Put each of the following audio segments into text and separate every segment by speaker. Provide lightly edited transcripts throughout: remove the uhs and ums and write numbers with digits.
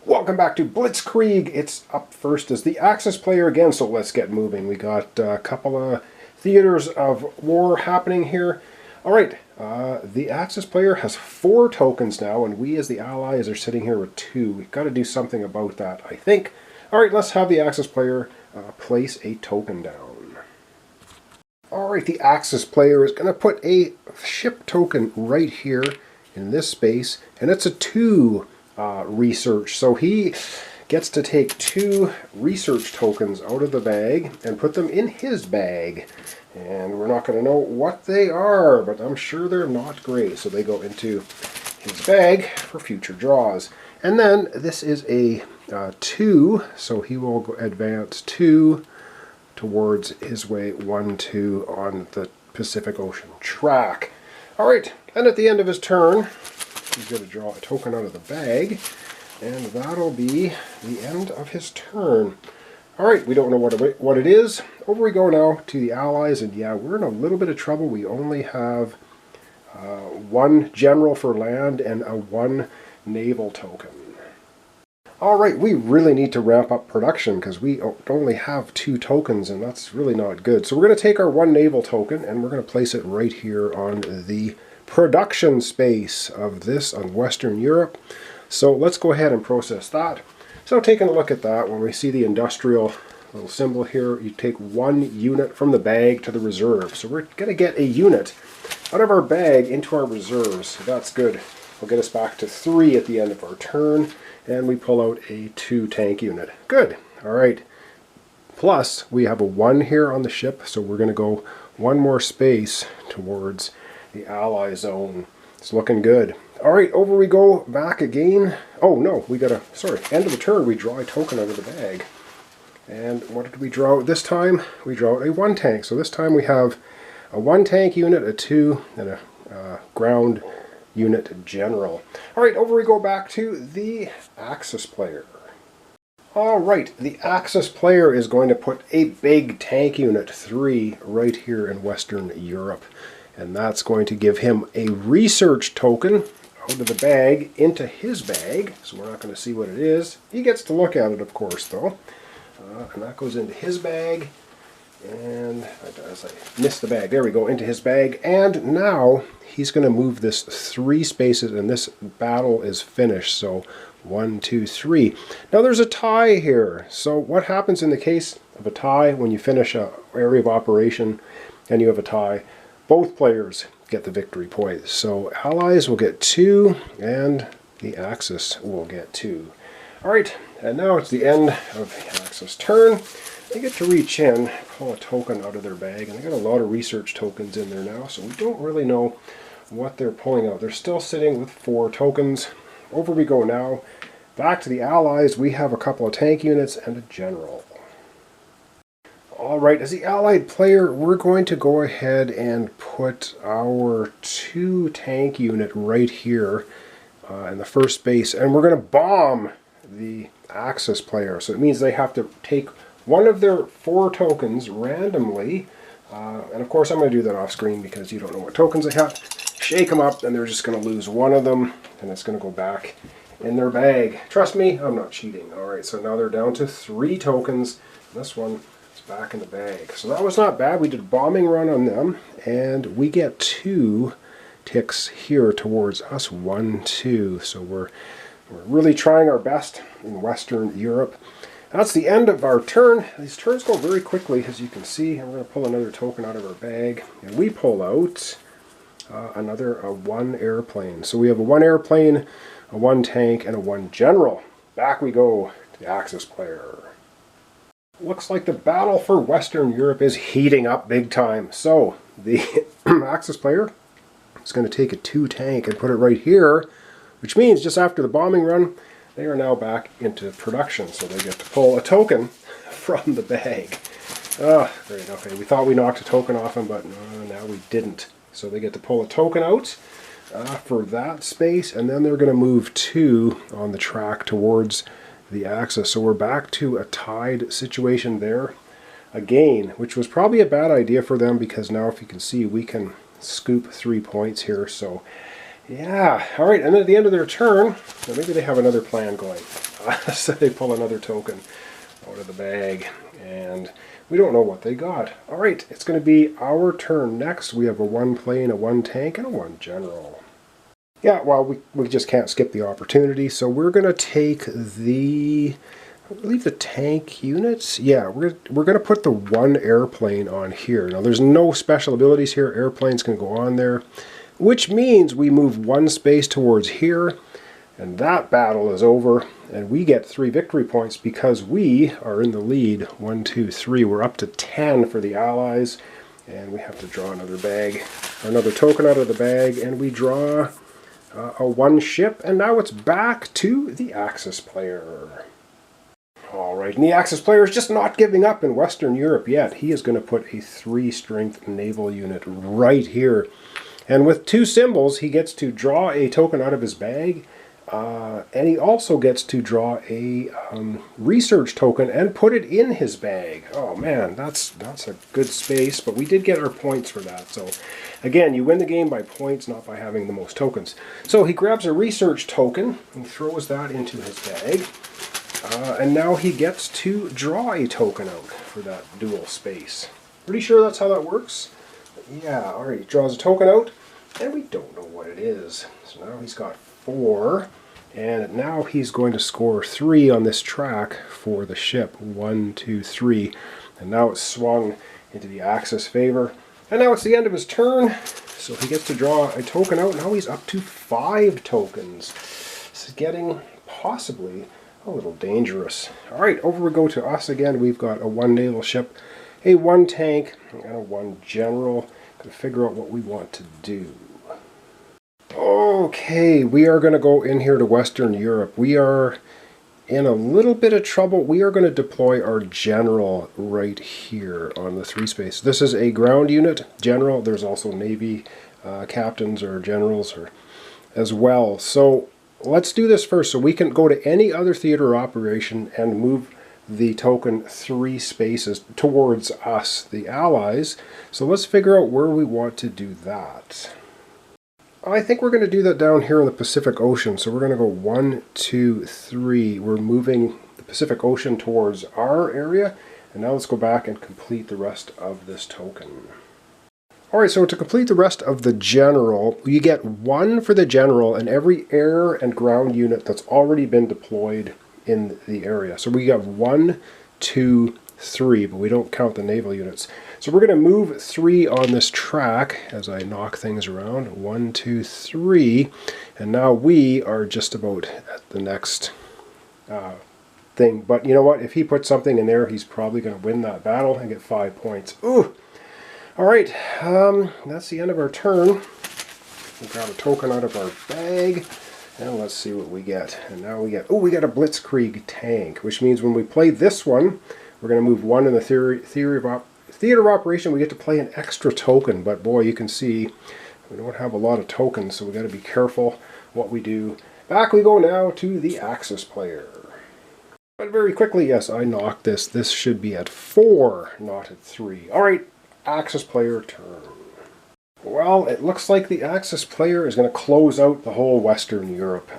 Speaker 1: Welcome back to Blitzkrieg. It's up first as the Axis player again, so let's get moving. We got a couple of theaters of war happening here. Alright, the Axis player has 4 tokens now, and we as the allies are sitting here with 2. We've got to do something about that, I think. Alright, let's have the Axis player place a token down. Alright, the Axis player is going to put a ship token right here in this space, and it's a 2 research. So he gets to take 2 research tokens out of the bag and put them in his bag. And we're not going to know what they are, but I'm sure they're not great. So they go into his bag for future draws. And then this is a 2, so he will go advance 2 towards his way 1, 2 on the Pacific Ocean track. Alright, and at the end of his turn, he's going to draw a token out of the bag, and that'll be the end of his turn. Alright, we don't know what it is. Over we go now to the allies, and yeah, we're in a little bit of trouble. We only have 1 general for land and a 1 naval token. Alright, we really need to ramp up production because we only have 2 tokens, and that's really not good. So we're going to take our 1 naval token, and we're going to place it right here on the production space of this on Western Europe. So let's go ahead and process that. So taking a look at that, when we see the industrial little symbol here, you take 1 unit from the bag to the reserve. So we're going to get a unit out of our bag into our reserves. So that's good. We'll get us back to 3 at the end of our turn, and we pull out a 2 tank unit. Good. All right. Plus, we have a 1 here on the ship, so we're going to go 1 more space towards the ally zone. It's looking good. Alright, over we go back again. Oh no, we got end of the turn, we draw a token out of the bag. And what did we draw this time? We draw a 1 tank. So this time we have a 1 tank unit, a 2, and a ground unit general. Alright, over we go back to the Axis player. Alright, the Axis player is going to put a big tank unit, 3, right here in Western Europe. And that's going to give him a research token out of the bag into his bag. So we're not going to see what it is. He gets to look at it, of course, though. And that goes into his bag. And as I missed the bag, there we go, into his bag. And now he's going to move this 3 spaces, and this battle is finished. So 1, 2, 3. Now there's a tie here. So what happens in the case of a tie when you finish an area of operation and you have a tie? Both players get the victory points. So allies will get 2 and the Axis will get 2. Alright, and now it's the end of the Axis turn. They get to reach in, pull a token out of their bag, and they got a lot of research tokens in there now, so we don't really know what they're pulling out. They're still sitting with 4 tokens. Over we go now. Back to the allies, we have a couple of tank units and a general. Alright, as the allied player, we're going to go ahead and put our 2 tank unit right here in the first base, and we're going to bomb the Axis player. So it means they have to take 1 of their 4 tokens randomly, and of course I'm going to do that off screen because you don't know what tokens they have. Shake them up, and they're just going to lose 1 of them, and it's going to go back in their bag. Trust me, I'm not cheating. Alright, so now they're down to 3 tokens. This one back in the bag. So that was not bad. We did a bombing run on them, and we get 2 ticks here towards us. 1, 2. So we're really trying our best in Western Europe. That's the end of our turn. These turns go very quickly, as you can see. And we're going to pull another token out of our bag, and we pull out another 1 airplane. So we have a 1 airplane, a 1 tank, and a 1 general. Back we go to the Axis player. Looks like the battle for Western Europe is heating up big time. So the Axis player is going to take a 2 tank and put it right here, which means just after the bombing run, they are now back into production. So they get to pull a token from the bag. Great. Okay, we thought we knocked a token off them, but no, now we didn't. So they get to pull a token out for that space, and then they're going to move 2 on the track towards the Axis. So we're back to a tied situation there again, which was probably a bad idea for them because now, if you can see, we can scoop 3 points here. So yeah, alright, and then at the end of their turn, maybe they have another plan going. So they pull another token out of the bag, and we don't know what they got. All right, it's going to be our turn next. We have a 1 plane, a 1 tank, and a 1 general. Yeah, well, we just can't skip the opportunity, so we're going to take the, I believe, the tank units. Yeah, we're going to put the 1 airplane on here. Now, there's no special abilities here. Airplanes can go on there, which means we move 1 space towards here, and that battle is over, and we get 3 victory points because we are in the lead. 1, 2, 3. We're up to 10 for the Allies, and we have to draw another bag, another token out of the bag, and we draw a 1 ship, and now it's back to the Axis player. Alright, and the Axis player is just not giving up in Western Europe yet. He is going to put a 3 strength naval unit right here. And with 2 symbols, he gets to draw a token out of his bag, and he also gets to draw a research token and put it in his bag. Oh man, that's a good space, but we did get our points for that. So again, you win the game by points, not by having the most tokens. So he grabs a research token and throws that into his bag. And now he gets to draw a token out for that dual space. Pretty sure that's how that works? Yeah, alright, he draws a token out, and we don't know what it is. So now he's got 4, and now he's going to score 3 on this track for the ship. 1, 2, 3. And now it's swung into the Axis favor. And now it's the end of his turn, so he gets to draw a token out. Now he's up to 5 tokens. This is getting possibly a little dangerous. Alright, over we go to us again. We've got a 1 naval ship, a 1 tank, and a 1 general. Gotta figure out what we want to do. Okay, we are going to go in here to Western Europe. We are in a little bit of trouble. We are going to deploy our general right here on the 3 space. This is a ground unit general. There's also Navy captains or generals as well. So let's do this first so we can go to any other theater operation and move the token 3 spaces towards us, the Allies. So let's figure out where we want to do that. I think we're going to do that down here in the Pacific Ocean. So we're going to go 1, 2, 3. We're moving the Pacific Ocean towards our area. And now let's go back and complete the rest of this token. Alright, so to complete the rest of the general, you get 1 for the general and every air and ground unit that's already been deployed in the area. So we have 1, 2, 3, but we don't count the naval units. So we're going to move 3 on this track as I knock things around. 1, 2, 3. And now we are just about at the next thing. But you know what? If he puts something in there, he's probably going to win that battle and get 5 points. Ooh! Alright, that's the end of our turn. We grab a token out of our bag. And let's see what we get. And now we get, oh, we got a Blitzkrieg tank, which means when we play this one, we're going to move 1 in the theater of operation. We get to play an extra token, but boy, you can see we don't have a lot of tokens, so we got to be careful what we do. Back we go now to the Axis player. But very quickly, yes, I knocked this. This should be at 4, not at 3. All right, Axis player turn. Well, it looks like the Axis player is going to close out the whole Western Europe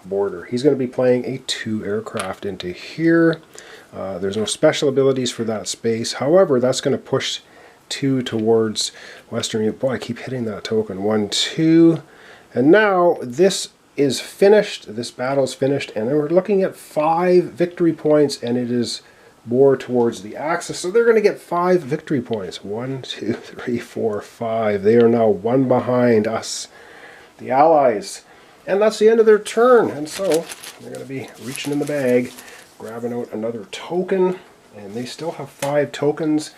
Speaker 1: border. He's going to be playing a 2 aircraft into here. There's no special abilities for that space. However, that's going to push 2 towards Western Europe. Boy, I keep hitting that token. 1, 2. And now this is finished. This battle is finished. And then we're looking at 5 victory points. And it is more towards the Axis. So they're going to get 5 victory points. 1, 2, 3, 4, 5. They are now 1 behind us, the Allies. And that's the end of their turn. And so they're going to be reaching in the bag, grabbing out another token, and they still have 5 tokens.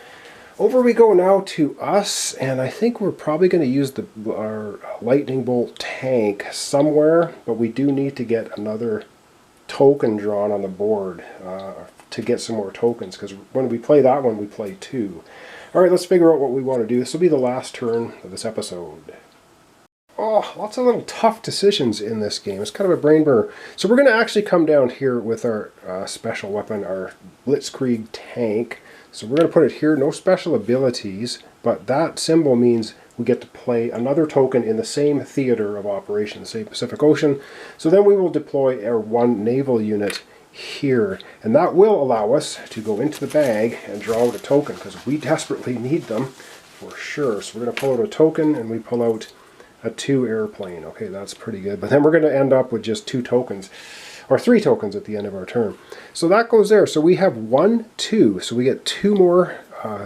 Speaker 1: Over we go now to us, and I think we're probably going to use our lightning bolt tank somewhere, but we do need to get another token drawn on the board to get some more tokens, because when we play that one, we play 2. Alright, let's figure out what we want to do. This will be the last turn of this episode. Oh, lots of little tough decisions in this game. It's kind of a brain burner. So we're going to actually come down here with our special weapon, our Blitzkrieg tank. So we're going to put it here, no special abilities, but that symbol means we get to play another token in the same theater of operation, the same Pacific Ocean. So then we will deploy our 1 naval unit here. And that will allow us to go into the bag and draw out a token, because we desperately need them for sure. So we're going to pull out a token, and we pull out a 2 airplane. Okay, that's pretty good. But then we're going to end up with just 2 tokens, or 3 tokens at the end of our turn. So that goes there. So we have 1, 2. So we get 2 more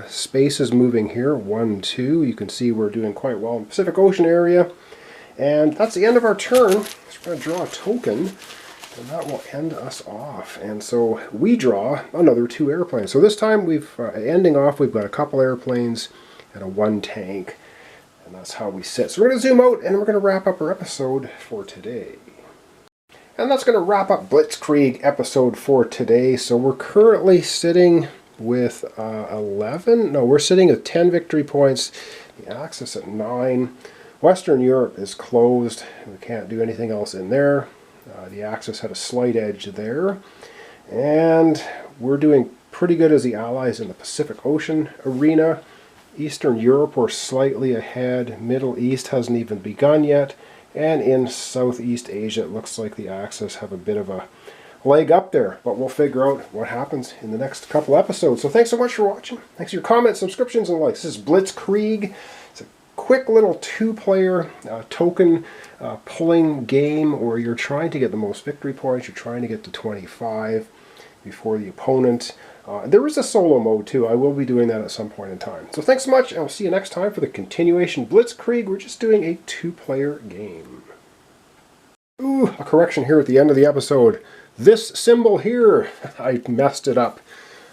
Speaker 1: spaces moving here. 1, 2. You can see we're doing quite well in the Pacific Ocean area. And that's the end of our turn. So we're going to draw a token, and that will end us off. And so we draw another 2 airplanes. So this time we've ending off, we've got a couple airplanes and a 1 tank. And that's how we sit. So we're going to zoom out, and we're going to wrap up our episode for today. And that's going to wrap up Blitzkrieg episode for today. So we're currently sitting with 11. No, we're sitting at 10 victory points. The Axis at 9. Western Europe is closed. We can't do anything else in there. The Axis had a slight edge there. And we're doing pretty good as the Allies in the Pacific Ocean arena. Eastern Europe, we're slightly ahead. Middle East hasn't even begun yet. And in Southeast Asia, it looks like the Axis have a bit of a leg up there. But we'll figure out what happens in the next couple episodes. So thanks so much for watching. Thanks for your comments, subscriptions, and likes. This is Blitzkrieg. It's a quick little 2-player token pulling game where you're trying to get the most victory points. You're trying to get to 25 before the opponent. There is a solo mode too. I will be doing that at some point in time. So thanks so much, and I'll see you next time for the continuation Blitzkrieg. We're just doing a 2-player game. Ooh, a correction here at the end of the episode. This symbol here, I messed it up.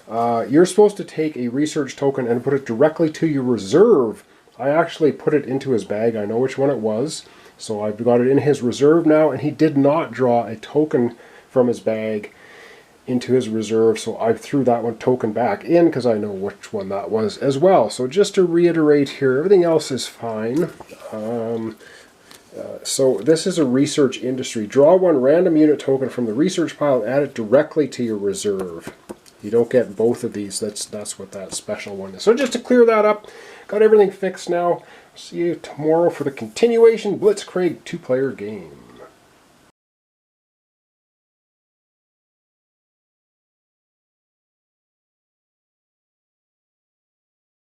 Speaker 1: You're supposed to take a research token and put it directly to your reserve. I actually put it into his bag. I know which one it was. So I've got it in his reserve now, and he did not draw a token from his bag into his reserve, so I threw that one token back in because I know which one that was as well. So just to reiterate here, everything else is fine. So this is a research industry. Draw 1 random unit token from the research pile and add it directly to your reserve. You don't get both of these. That's what that special one is. So just to clear that up, got everything fixed now. See you tomorrow for the continuation Blitzkrieg 2-player game.